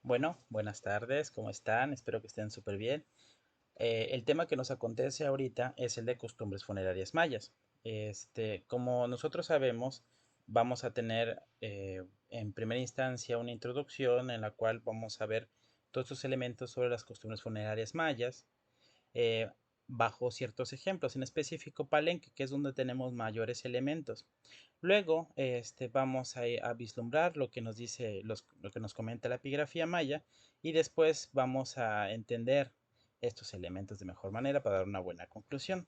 Bueno, buenas tardes, ¿cómo están? Espero que estén súper bien. El tema que nos acontece ahorita es el de costumbres funerarias mayas. Como nosotros sabemos, vamos a tener en primera instancia una introducción en la cual vamos a ver todos estos elementos sobre las costumbres funerarias mayas, eh, bajo ciertos ejemplos, en específico Palenque, que es donde tenemos mayores elementos. Luego, vamos a vislumbrar lo que nos dice, lo que nos comenta la epigrafía maya, y después vamos a entender estos elementos de mejor manera para dar una buena conclusión.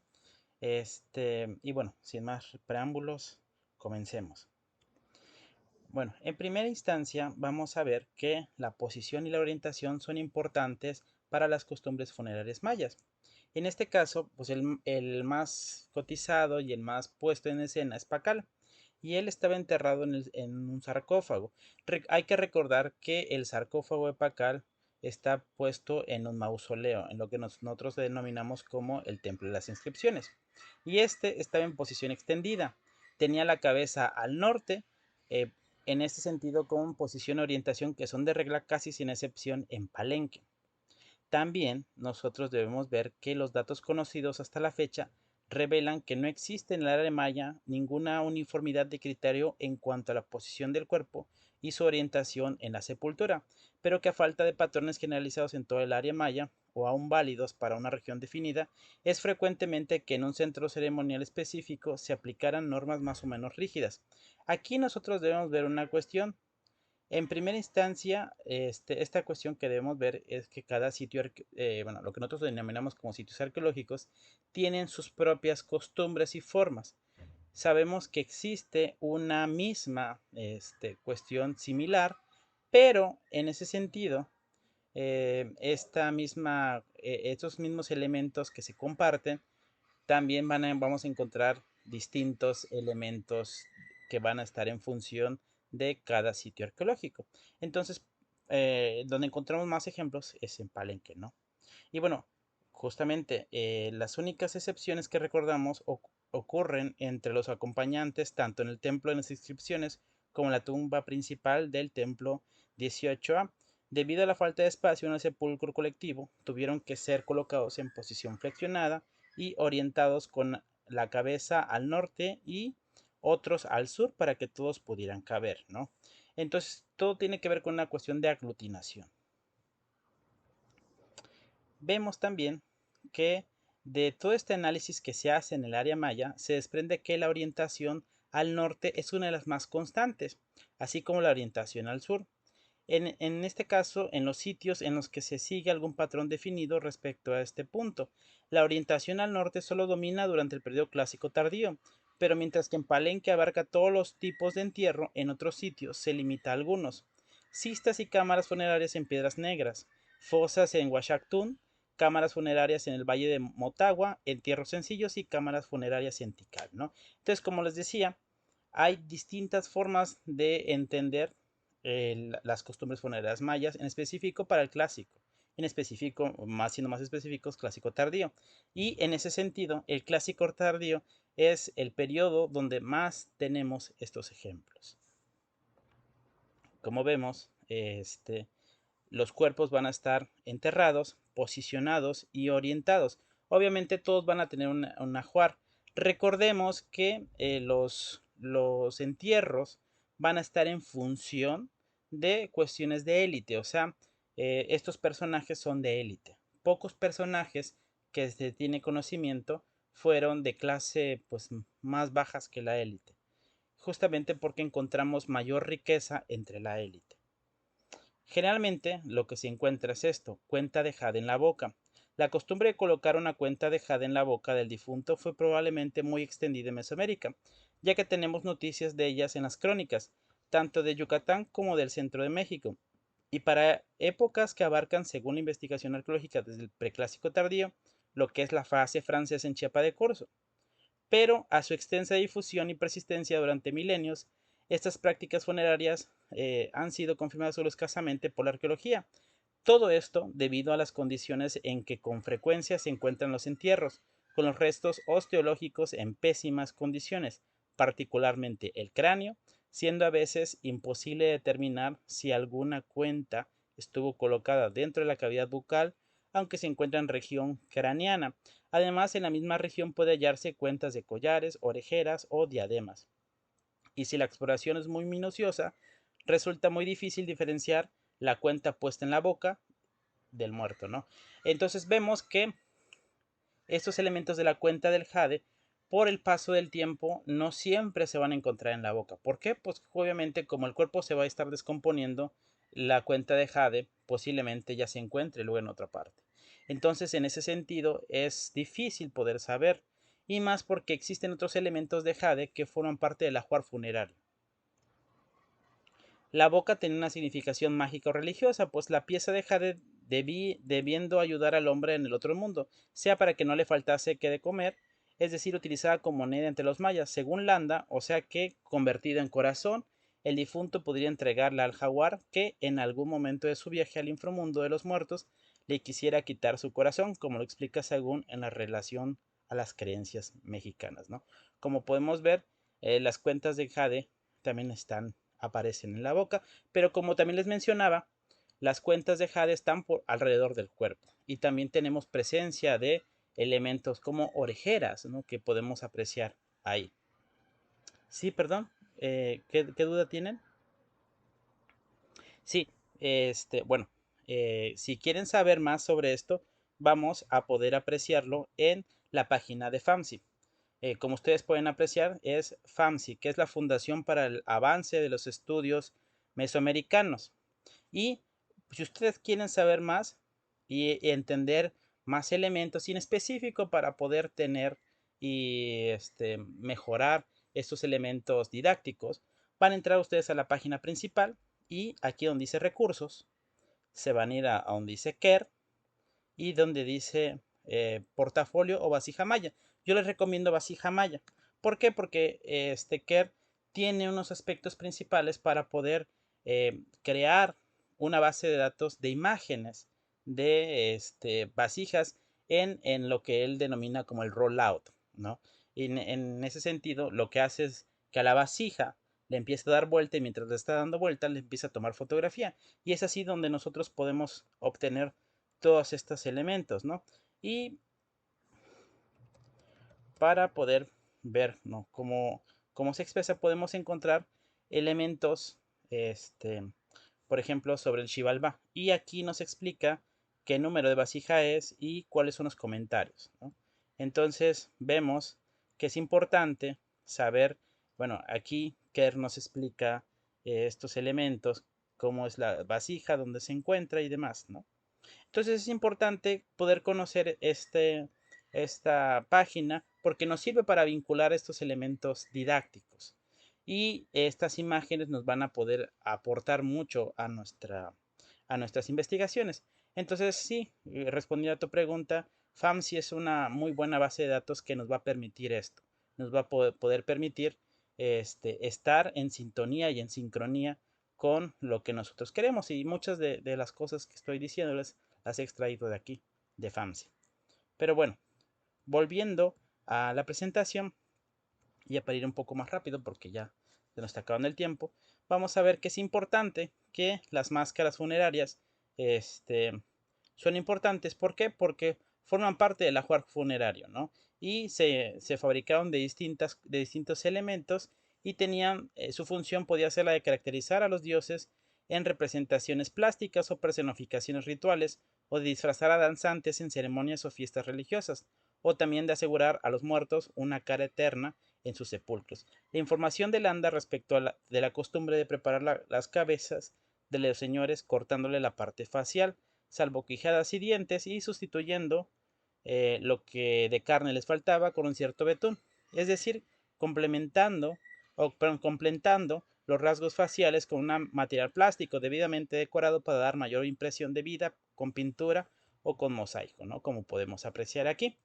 Y bueno, sin más preámbulos, comencemos. Bueno, en primera instancia vamos a ver que la posición y la orientación son importantes para las costumbres funerarias mayas. En este caso, pues el más cotizado y el más puesto en escena es Pacal, y él estaba enterrado en un sarcófago. Hay que recordar que el sarcófago de Pacal está puesto en un mausoleo, en lo que nosotros denominamos como el Templo de las Inscripciones. Y este estaba en posición extendida, tenía la cabeza al norte, eh, en este sentido con posición y orientación que son de regla casi sin excepción en Palenque. También nosotros debemos ver que los datos conocidos hasta la fecha revelan que no existe en el área maya ninguna uniformidad de criterio en cuanto a la posición del cuerpo y su orientación en la sepultura, pero que a falta de patrones generalizados en todo el área maya o aún válidos para una región definida, es frecuentemente que en un centro ceremonial específico se aplicaran normas más o menos rígidas. Aquí nosotros debemos ver una cuestión. En primera instancia, esta cuestión que debemos ver es que cada sitio, bueno, lo que nosotros denominamos como sitios arqueológicos, tienen sus propias costumbres y formas. Sabemos que existe una misma cuestión similar, pero en ese sentido, estos mismos elementos que se comparten, también vamos a encontrar distintos elementos que van a estar en función de cada sitio arqueológico. Entonces, donde encontramos más ejemplos es en Palenque, ¿no? Y bueno, justamente las únicas excepciones que recordamos ocurren entre los acompañantes, tanto en el templo de las inscripciones como en la tumba principal del templo 18A. Debido a la falta de espacio en el sepulcro colectivo, tuvieron que ser colocados en posición flexionada y orientados con la cabeza al norte y otros al sur para que todos pudieran caber, ¿no? Entonces, todo tiene que ver con una cuestión de aglutinación. Vemos también que de todo este análisis que se hace en el área maya, se desprende que la orientación al norte es una de las más constantes, así como la orientación al sur. En este caso, en los sitios en los que se sigue algún patrón definido respecto a este punto. La orientación al norte solo domina durante el periodo clásico tardío, pero mientras que en Palenque abarca todos los tipos de entierro, en otros sitios se limita a algunos. Cistas y cámaras funerarias en Piedras Negras, fosas en Huachactún, cámaras funerarias en el Valle de Motagua, entierros sencillos y cámaras funerarias en Tikal, ¿no? Entonces, como les decía, hay distintas formas de entender las costumbres funerarias mayas, en específico para el clásico, en específico, más siendo más específicos, clásico tardío. Y en ese sentido, el clásico tardío es el periodo donde más tenemos estos ejemplos. Como vemos, los cuerpos van a estar enterrados, posicionados y orientados. Obviamente todos van a tener un ajuar. Recordemos que los entierros van a estar en función de cuestiones de élite, o sea, estos personajes son de élite. Pocos personajes que se tiene conocimiento fueron de clase pues más bajas que la élite, justamente porque encontramos mayor riqueza entre la élite. Generalmente lo que se encuentra es esto, cuenta de jade en la boca. La costumbre de colocar una cuenta de jade en la boca del difunto fue probablemente muy extendida en Mesoamérica, ya que tenemos noticias de ellas en las crónicas, tanto de Yucatán como del centro de México, y para épocas que abarcan, según la investigación arqueológica desde el preclásico tardío, lo que es la fase francesa en Chiapa de Corzo. Pero a su extensa difusión y persistencia durante milenios, estas prácticas funerarias han sido confirmadas solo escasamente por la arqueología. Todo esto debido a las condiciones en que con frecuencia se encuentran los entierros, con los restos osteológicos en pésimas condiciones, particularmente el cráneo, siendo a veces imposible determinar si alguna cuenta estuvo colocada dentro de la cavidad bucal, aunque se encuentra en región craneana. Además, en la misma región puede hallarse cuentas de collares, orejeras o diademas. Y si la exploración es muy minuciosa, resulta muy difícil diferenciar la cuenta puesta en la boca del muerto, ¿no? Entonces vemos que estos elementos de la cuenta del jade, por el paso del tiempo, no siempre se van a encontrar en la boca. ¿Por qué? Pues obviamente como el cuerpo se va a estar descomponiendo, la cuenta de jade posiblemente ya se encuentre luego en otra parte. Entonces, en ese sentido, es difícil poder saber, y más porque existen otros elementos de jade que forman parte del ajuar funerario. La boca tenía una significación mágica o religiosa, pues la pieza de jade debiendo ayudar al hombre en el otro mundo, sea para que no le faltase qué de comer, es decir, utilizada como moneda entre los mayas, según Landa, o sea que, convertida en corazón, el difunto podría entregarla al jaguar que, en algún momento de su viaje al inframundo de los muertos, le quisiera quitar su corazón, como lo explica según en la relación a las creencias mexicanas, ¿no? Como podemos ver, las cuentas de jade también aparecen en la boca, pero como también les mencionaba, las cuentas de jade están por alrededor del cuerpo y también tenemos presencia de elementos como orejeras, ¿no? Que podemos apreciar ahí. Sí, perdón, ¿qué duda tienen? Sí, bueno, si quieren saber más sobre esto, vamos a poder apreciarlo en la página de FAMSI. Como ustedes pueden apreciar, es FAMSI, que es la Fundación para el Avance de los Estudios Mesoamericanos. Y si ustedes quieren saber más y entender más elementos y en específico para poder tener y mejorar estos elementos didácticos, van a entrar ustedes a la página principal y aquí donde dice recursos, se van a ir a donde dice KER y donde dice portafolio o vasija maya. Yo les recomiendo vasija maya. ¿Por qué? Porque KER tiene unos aspectos principales para poder crear una base de datos de imágenes de vasijas en lo que él denomina como el rollout, ¿no? Y en ese sentido, lo que hace es que a la vasija le empieza a dar vuelta y mientras le está dando vuelta le empieza a tomar fotografía. Y es así donde nosotros podemos obtener todos estos elementos, ¿no? Y para poder ver, ¿no? Cómo se expresa, podemos encontrar elementos, este, por ejemplo, sobre el Xibalbá. Y aquí nos explica qué número de vasija es y cuáles son los comentarios, ¿no? Entonces vemos que es importante saber, bueno, aquí Kerr nos explica estos elementos, cómo es la vasija, dónde se encuentra y demás, ¿no? Entonces es importante poder conocer esta página porque nos sirve para vincular estos elementos didácticos. Y estas imágenes nos van a poder aportar mucho a nuestras investigaciones. Entonces, sí, respondiendo a tu pregunta, FAMSI es una muy buena base de datos que nos va a permitir esto. Nos va a poder permitir estar en sintonía y en sincronía con lo que nosotros queremos. Y muchas de las cosas que estoy diciéndoles las he extraído de aquí, de FAMSI. Pero bueno, volviendo a la presentación, y para ir un poco más rápido porque ya se nos está acabando el tiempo, vamos a ver que es importante que las máscaras funerarias son importantes. ¿Por qué? Porque forman parte del ajuar funerario, ¿no? Y se fabricaron de distintos elementos y tenían, su función podía ser la de caracterizar a los dioses en representaciones plásticas o personificaciones rituales, o de disfrazar a danzantes en ceremonias o fiestas religiosas, o también de asegurar a los muertos una cara eterna en sus sepulcros. La información de Landa respecto de la costumbre de preparar las cabezas de los señores cortándole la parte facial, salvo quijadas y dientes, y sustituyendo lo que de carne les faltaba con un cierto betún, es decir, complementando completando los rasgos faciales con un material plástico debidamente decorado para dar mayor impresión de vida con pintura o con mosaico, ¿no? Como podemos apreciar aquí.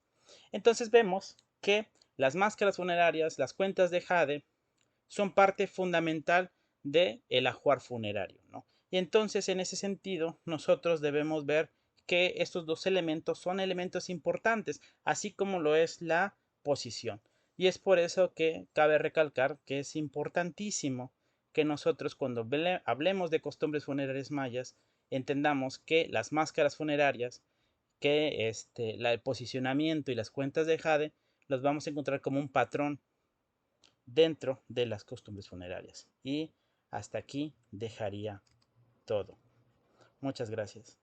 Entonces vemos que las máscaras funerarias, las cuentas de jade, son parte fundamental del ajuar funerario, ¿no? Y entonces en ese sentido nosotros debemos ver que estos dos elementos son elementos importantes, así como lo es la posición. Y es por eso que cabe recalcar que es importantísimo que nosotros cuando hablemos de costumbres funerarias mayas, entendamos que las máscaras funerarias, que el posicionamiento y las cuentas de jade los vamos a encontrar como un patrón dentro de las costumbres funerarias. Y hasta aquí dejaría todo. Muchas gracias.